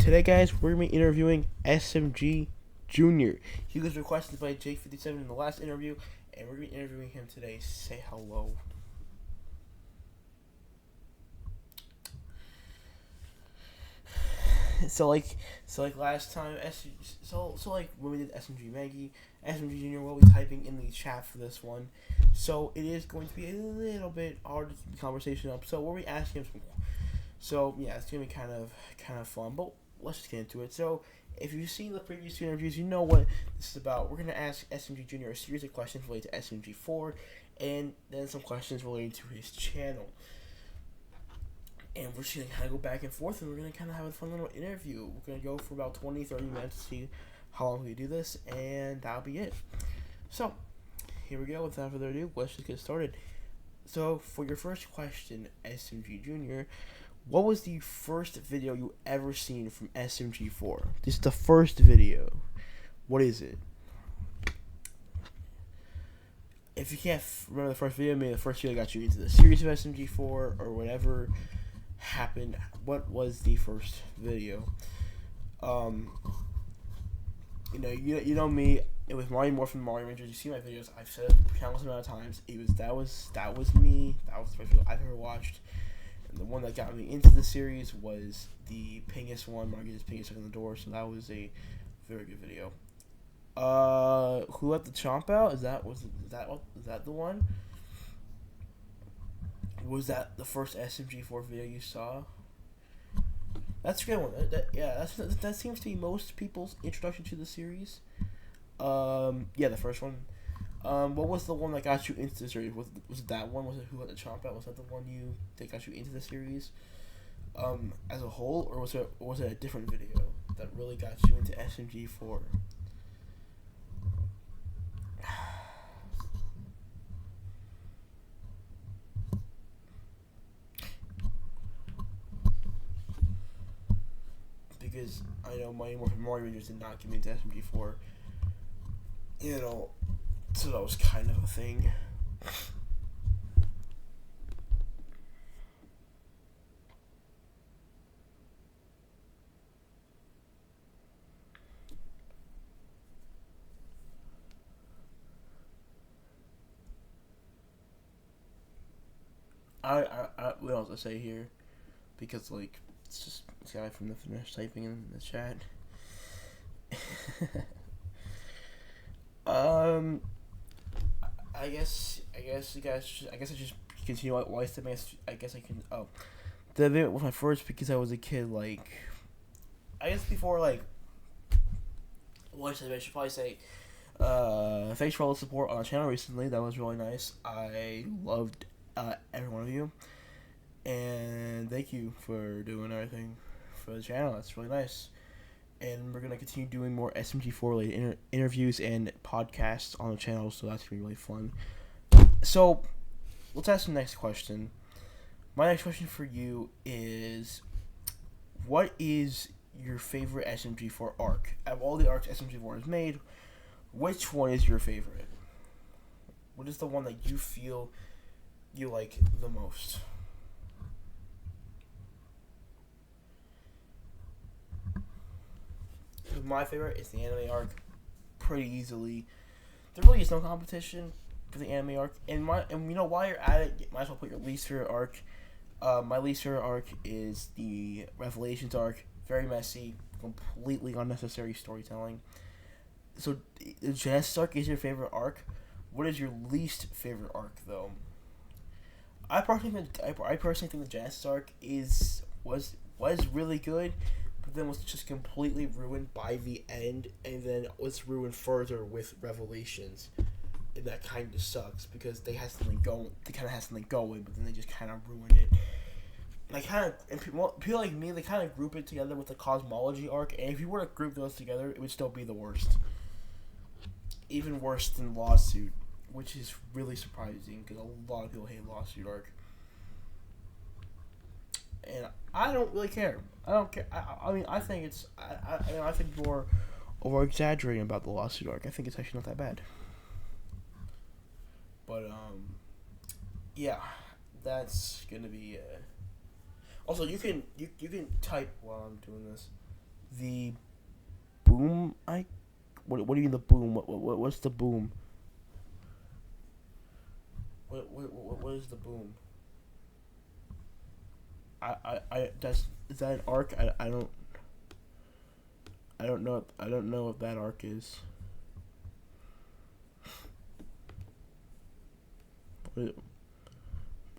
Today, guys, we're going to be interviewing SMG Jr. He was requested by J57 in the last interview, and we're going to be interviewing him today. Say hello. So last time, when we did SMG Maggie, SMG Jr. will be typing in the chat for this one. So it is going to be a little bit hard to keep the conversation up. So we'll be asking him some. So yeah, it's gonna be kind of fun. But let's just get into it. So if you've seen the previous two interviews, you know what this is about. We're gonna ask SMG Jr. a series of questions related to SMG4, and then some questions related to his channel. And we're just going to kind of go back and forth, and we're going to kind of have a fun little interview. We're going to go for about 20-30 minutes to see how long we do this, and that'll be it. So, here we go. Without further ado, let's just get started. So, for your first question, SMG Jr., what was the first video you ever seen from SMG4? This is the first video. What is it? If you can't remember the first video, maybe the first video got you into the series of SMG4 or whatever happened. What was the first video? You know me. It was Mario Morphin Mario Rangers. You see my videos. I've said it countless amount of times. That was me. That was the first video I've ever watched. And the one that got me into the series was the Pingus one. Mario gets Pingus stuck in the door. So that was a very good video. Who let the chomp out? Is that the one? Was that the first SMG4 video you saw? That's a good one. That seems to be most people's introduction to the series. Yeah, the first one. What was the one that got you into the series? Was it that one? Was it Who Let the Chomp Out? Was that the one that got you into the series? As a whole, or was it a different video that really got you into SMG4? Because I know Mario Rangers did not get me into SMG4. So that was kind of a thing. What else to say here? Because it's just this guy from the finish typing in the chat. I guess you guys. I guess I just continue. Why is the man? I guess I can. Oh, the video was my first because I was a kid. I guess before I should probably say. Thanks for all the support on the channel recently. That was really nice. I loved every one of you. And thank you for doing everything for the channel. That's really nice. And we're going to continue doing more SMG4 related interviews and podcasts on the channel, so that's going to be really fun. So, let's ask the next question. My next question for you is, what is your favorite SMG4 arc? Out of all the arcs SMG4 has made, which one is your favorite? What is the one that you feel you like the most? My favorite is the anime arc, pretty easily. There really is no competition for the anime arc. And while you're at it, you might as well put your least favorite arc. My least favorite arc is the Revelations arc. Very messy, completely unnecessary storytelling. So the Genesis arc is your favorite arc. What is your least favorite arc, though? I personally think the Genesis arc was really good. But then was just completely ruined by the end, and then was ruined further with Revelations, and that kind of sucks because they had something going. They kind of had something going, but then they just kind of ruined it. And people like me, they kind of group it together with the Cosmology arc, and if you were to group those together, it would still be the worst, even worse than Lawsuit, which is really surprising because a lot of people hate Lawsuit arc. And I don't really care. I don't care. I think I think people are over exaggerating about the Lawsuit arc. I think it's actually not that bad. But yeah, that's gonna be. Also, you can type while I'm doing this. the boom. What do you mean the boom? What's the boom? What is the boom? Is that an arc? I don't know. I don't know what that arc is.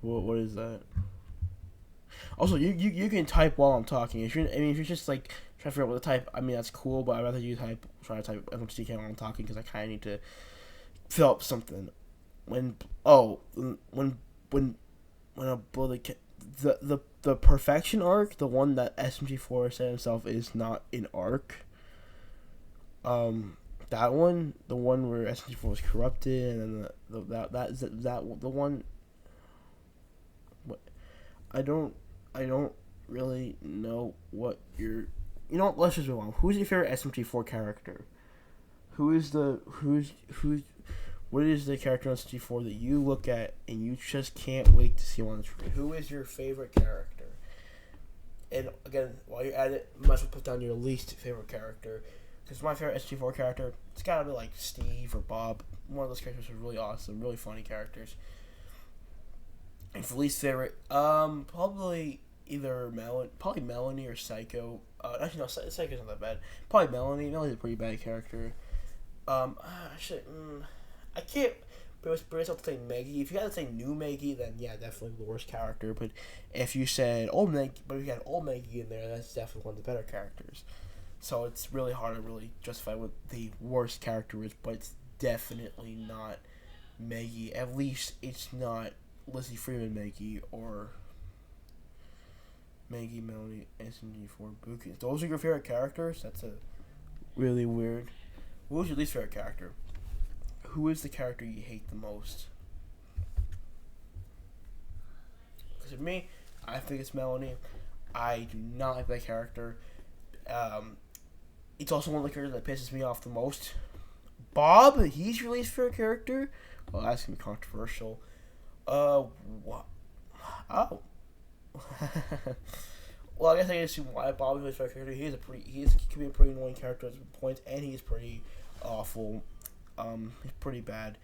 What is that? Also, you can type while I'm talking. If you're just like trying to figure out what to type, I mean that's cool. But I'd rather you try to type as much as you can while I'm talking because I kind of need to fill up something. When a bullet the perfection arc, the one that smg4 said himself is not an arc. That one, the one where smg4 was corrupted, and then the one. What I don't really know what you're. You know what? Let's just move on. Who's your favorite smg4 character? Who's what is the character on SMG4 that you look at and you just can't wait to see on the screen? Who is your favorite character? And again, while you're at it, you might as well put down your least favorite character. Because my favorite SMG4 character, it's gotta be like Steve or Bob. One of those characters are really awesome, really funny characters. And for least favorite, probably either Melanie or Psycho. Actually, no, Psycho's not that bad. Probably Melanie. Melanie's a pretty bad character. I can't bring myself to say Maggie. If you had to say new Maggie, then yeah, definitely the worst character. But if you said old Maggie, but if you had old Maggie in there, that's definitely one of the better characters. So it's really hard to really justify what the worst character is, but it's definitely not Maggie. At least it's not Lizzie Freeman Maggie or Maggie, Melanie, SMG4, Buki. Those are your favorite characters? That's a really weird. What was your least favorite character? Who is the character you hate the most? Because for me, I think it's Melanie. I do not like that character. It's also one of the characters that pisses me off the most. Bob, he's your least favorite character? Well, that's going to be controversial. What? Oh. Well, I guess I can see why Bob is my favorite character. He can be a pretty annoying character at some points, and he's pretty awful. He's pretty bad.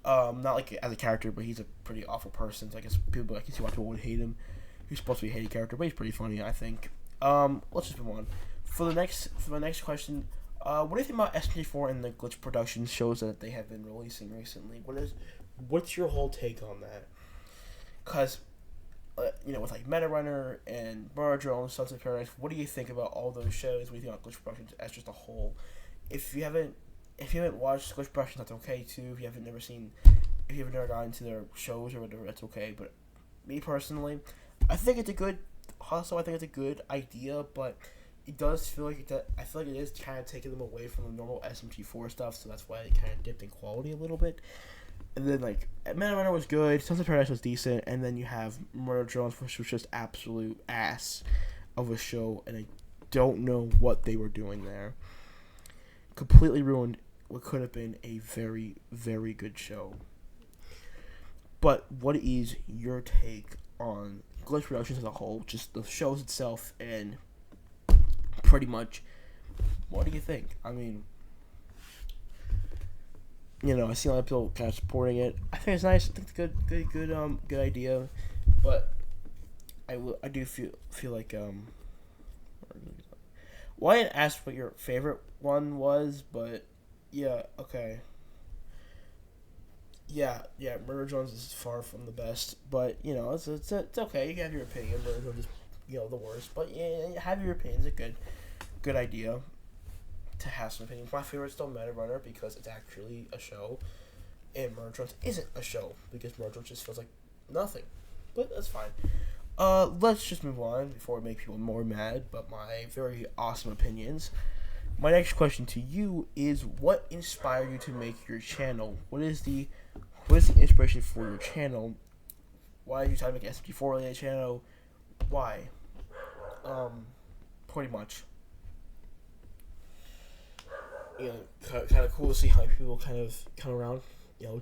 Not like as a character, but he's a pretty awful person. So I guess see why people would hate him. He's supposed to be a hated character, but he's pretty funny, I think. Let's just move on. For my next question, what do you think about SMG4 and the glitch production shows that they have been releasing recently? What's your whole take on that? Because with like Meta Runner and Murder Drone, Sons of Paradise, what do you think about all those shows? What do you think about glitch productions as just a whole? If you haven't watched glitch productions, that's okay too. If you've never gotten into their shows or whatever, that's okay. But me personally, I think it's a good idea, but it does feel like I feel like it is kind of taking them away from the normal SMG4 stuff, so that's why it kind of dipped in quality a little bit. And then like Meta Runner was good, Sons of Paradise was decent, and then you have Murder Drones, which was just absolute ass of a show, and I don't know what they were doing there. Completely ruined what could have been a very, very good show. But what is your take on glitch productions as a whole, just the shows itself, and pretty much what do you think? I mean, I see a lot of people kind of supporting it. I think it's nice. I think it's good idea, but I do feel like well, I didn't ask what your favorite one was, but yeah, okay. Yeah, Murder Jones is far from the best, but it's okay. You can have your opinion. Murder Jones is the worst, but yeah, have your opinion. It's a good idea to have some opinions. My favorite's still Meta Runner because it's actually a show, and Murder Jones isn't a show because Murder Jones just feels like nothing. But that's fine. Let's just move on before I make people more mad. But my very awesome opinions. My next question to you is: what inspired you to make your channel? What is the inspiration for your channel? Why did you decide to make an SMG4 related channel? Why? Pretty much. Kind of cool to see how people kind of come around.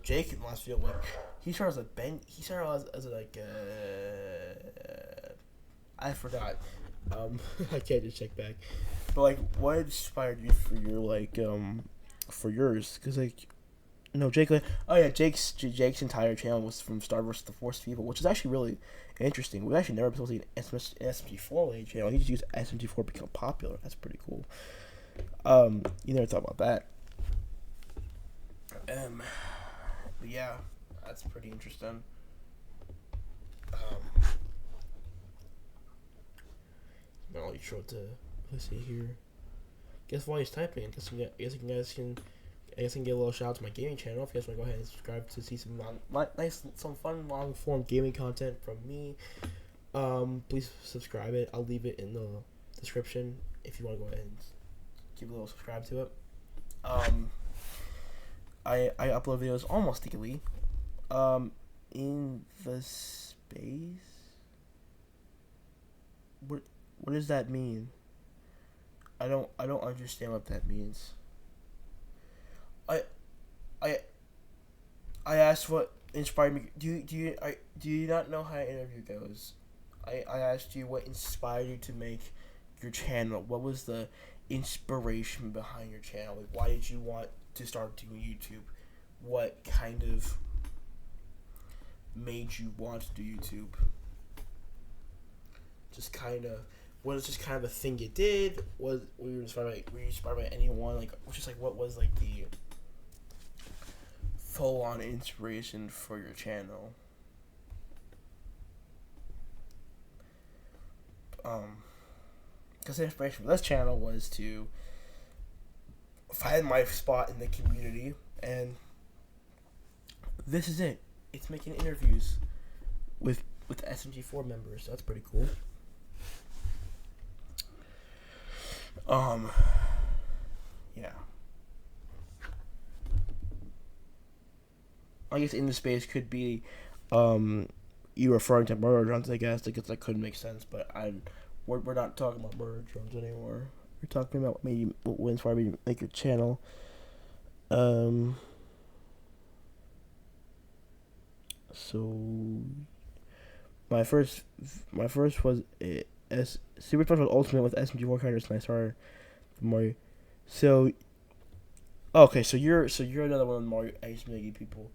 Jake in the last video, he started as a Ben. He started as I forgot. I can't just check back. But like, what inspired you for your for yours? Because like, no, Jake. Oh yeah, Jake's entire channel was from Star vs. the Force people, which is actually really interesting. We've actually never been supposed to see an SMG4 channel. He just used SMG4 to become popular. That's pretty cool. You never thought about that. But yeah, that's pretty interesting. Not really sure what to see here. Guess while he's typing, I guess you guys can get a little shout out to my gaming channel. If you guys want to go ahead and subscribe to see some some fun long form gaming content from me, please subscribe it. I'll leave it in the description if you want to go ahead and give a little subscribe to it. I upload videos almost daily. In the space. What does that mean? I don't understand what that means. I asked what inspired me. Do you not know how an interview goes? I asked you what inspired you to make your channel. What was the inspiration behind your channel? Like, why did you want to start doing YouTube? What kind of made you want to do YouTube? Just kind of, was it just kind of a thing you did? Were you inspired by anyone? Like, just like, what was like the full on inspiration for your channel? Because the inspiration for this channel was to find my spot in the community, and this is it. It's making interviews with SMG4 members. That's pretty cool. Yeah. I guess in the space could be, you referring to murder drones. I guess because that could make sense, but we're not talking about murder drones anymore. We're talking about maybe what inspired me to make a channel. So my first was Super Smash was Ultimate with SMG4 characters, and I started Mario. So okay, so you're another one of the Mario X Mega people.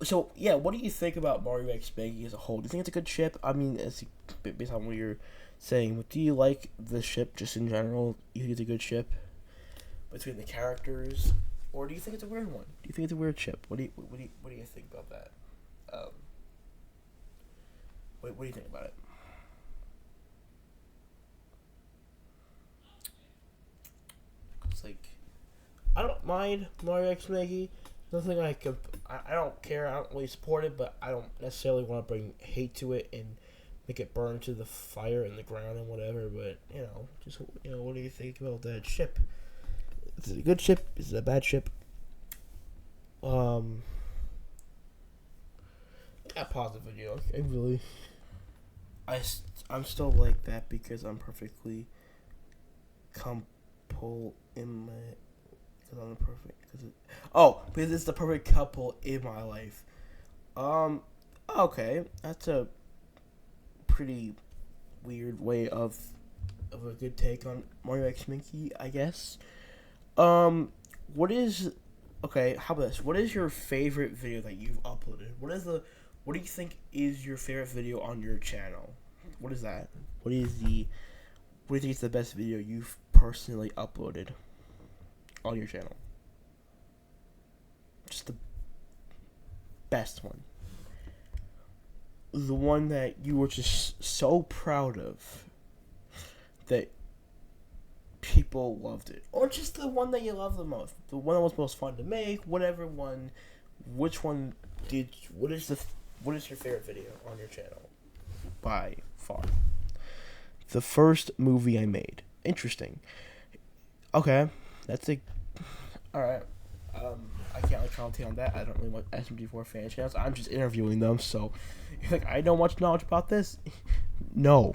So yeah, what do you think about Mario X Mega as a whole? Do you think it's a good ship? I mean, it's based on what you're saying. But do you like the ship just in general? You think it's a good ship between the characters, or do you think it's a weird one? Do you think it's a weird ship? What do you think about that? What do you think about it? It's like, I don't mind Mario X Mega. Nothing I don't care. I don't really support it, but I don't necessarily want to bring hate to it and make it burn to the fire and the ground and whatever. But just what do you think about that ship? Is it a good ship? Is it a bad ship? I paused the video. I'm still like that because I'm perfectly couple in my. Because I'm the perfect. Because it's the perfect couple in my life. Okay, that's a pretty weird way of a good take on Mario X Minky, I guess. How about this? What is your favorite video that you've uploaded? What do you think is your favorite video on your channel? What is that? What do you think is the best video you've personally uploaded on your channel? Just the best one. The one that you were just so proud of that people loved it. Or just the one that you love the most. The one that was most fun to make, whatever one. What is your favorite video on your channel? By far. The first movie I made. Interesting. Okay. Alright. I can't really commentate on that. I don't really watch SMG4 fan channels. I'm just interviewing them, so you're like, I don't much knowledge about this. No.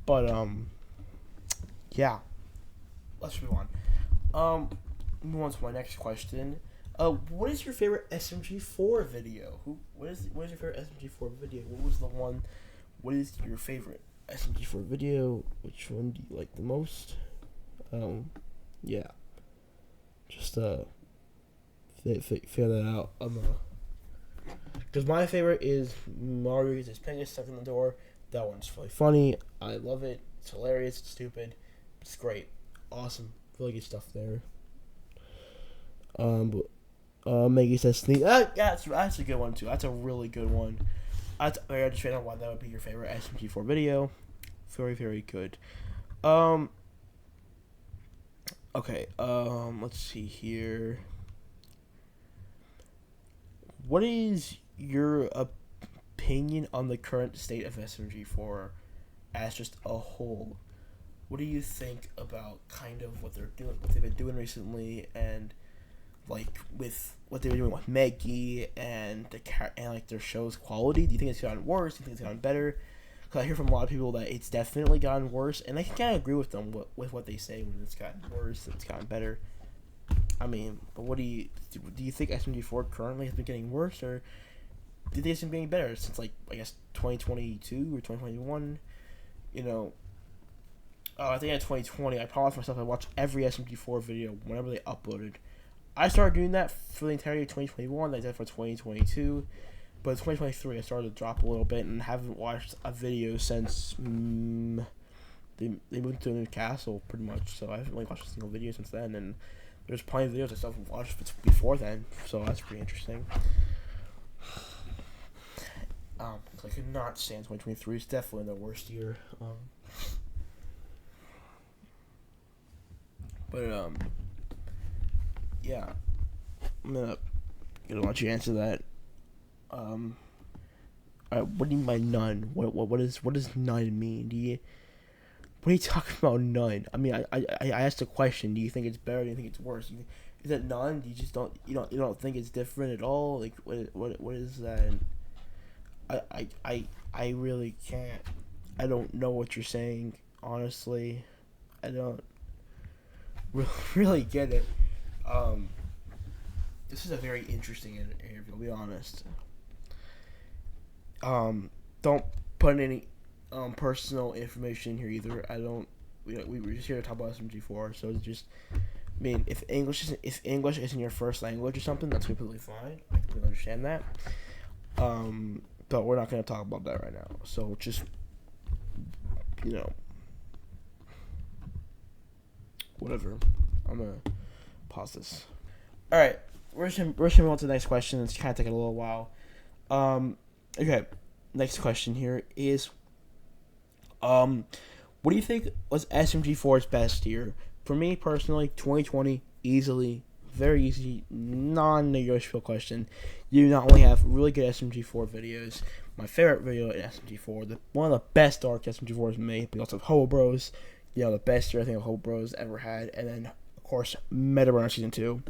But yeah. Let's move on. Move on to my next question. What is your favorite SMG4 video? What is your favorite SMG4 video? What was the one? What is your favorite? SMG4 video. Which one do you like the most? Yeah. Just figure that out. Because my favorite is Mario gets his penis stuck in the door. That one's really funny. I love it. It's hilarious. It's stupid. It's great. Awesome. Really good stuff there. Maggie says sneak. That's a good one too. That's a really good one. I just found out why that would be your favorite SMG4 video. Very, very good. Okay. Let's see here. What is your opinion on the current state of SMG4 as just a whole? What do you think about kind of what they're doing, what they've been doing recently, and like with what they were doing with Maggie and like their show's quality? Do you think it's gotten worse? Do you think it's gotten better? Because I hear from a lot of people that it's definitely gotten worse, and I can kind of agree with them with what they say when it's gotten worse, it's gotten better. I mean, but what do you think SMG4 currently has been getting worse, or do you think it's been getting better since, like, I guess 2022 or 2021? You know, I think in 2020 I promised myself I'd watch every SMG4 video whenever they uploaded. I started doing that for the entirety of 2021. I did it for 2022, but in 2023 I started to drop a little bit and haven't watched a video since they moved to a new castle pretty much. So I haven't really watched a single video since then, and there's plenty of videos I still haven't watched before then, so that's pretty interesting. I could not stand 2023. It's definitely the worst year. Yeah, I'm gonna let you answer that. Alright, what do you mean by none? What does none mean? What are you talking about, none? I mean, I asked a question. Do you think it's better? Do you think it's worse? Is it none? Do you just don't think it's different at all? Like, what is that? I really can't. I don't know what you're saying. Honestly, I don't really get it. This is a very interesting interview. I'll be honest. Don't put any personal information in here either. I don't. We were just here to talk about SMG4, so it's just. I mean, if English isn't your first language or something, that's completely fine. I completely understand that. But we're not going to talk about that right now. So just, whatever. I'm gonna pause this. All right, we're just gonna on to the next question. It's kind of taking a little while. Okay, next question here is, what do you think was SMG4's best year? For me personally, 2020, easily, very easy, non-negotiable question. You not only have really good SMG4 videos, my favorite video in SMG4, one of the best arcs SMG4 has made, but also Hobo Bros, the best year I think of Hobo Bros ever had, and then of course Meta Runner Season 2.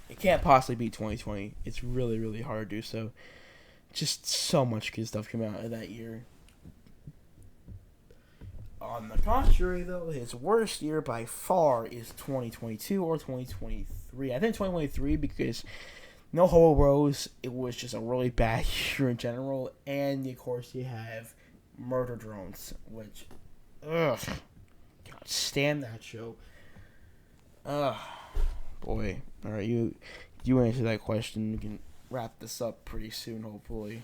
It can't possibly beat 2020. It's really, really hard to do so. Just so much good stuff came out of that year. On the contrary, though, his worst year by far is 2022 or 2023. I think 2023 because no Hobo Bros. It was just a really bad year in general, and of course you have Murder Drones, which, can't stand that show. Boy, all right, you answer that question. We can wrap this up pretty soon, hopefully.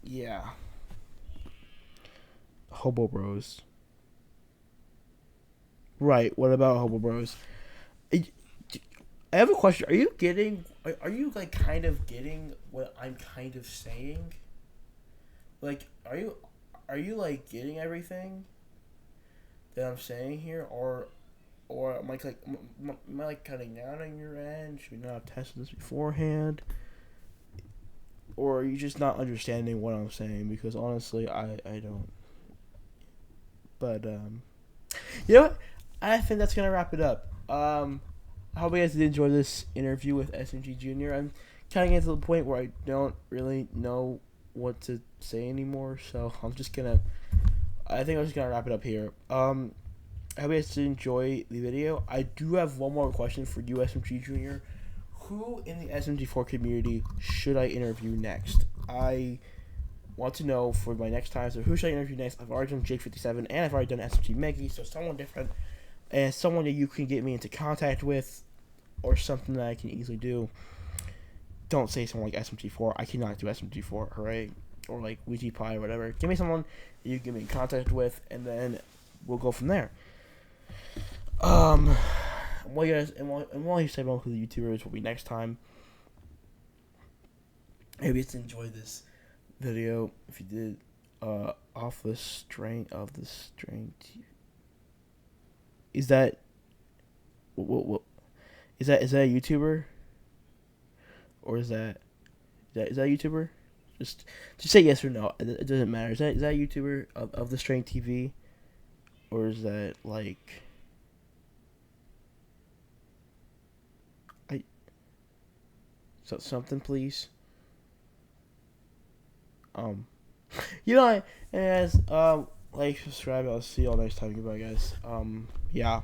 Yeah. Hobo Bros. Right, what about Hobo Bros? I have a question. Are you like kind of getting what I'm kind of saying? Like, are you like getting everything that I'm saying here, or am I like cutting down on your end? Should we not have tested this beforehand? Or are you just not understanding what I'm saying? Because honestly, I don't. But, you know what? I think that's going to wrap it up. I hope you guys did enjoy this interview with SMG Jr. I'm kind of getting to the point where I don't really know what to say anymore. So I think I'm just going to wrap it up here. I hope you guys did enjoy the video. I do have one more question for you, SMG Jr. who in the SMG4 community should I interview next? I want to know for my next time. So who should I interview next? I've already done Jake57, and I've already done SMG Meggy, so someone different, and someone that you can get me into contact with, or something that I can easily do. Don't say someone like SMG4. I cannot do SMG4, alright? Or like Ouija Pie or whatever. Give me someone that you can get me in contact with, and then we'll go from there. While you say about who the YouTubers will be next time, maybe just enjoy this video if you did. Off the strength of the strength. Is that what? Is that a YouTuber? Or is that a YouTuber? Just say yes or no. It doesn't matter. Is that a YouTuber of the Strength TV, or is that like something, please? Guys, like, subscribe. I'll see y'all next time. Goodbye, guys. Yeah.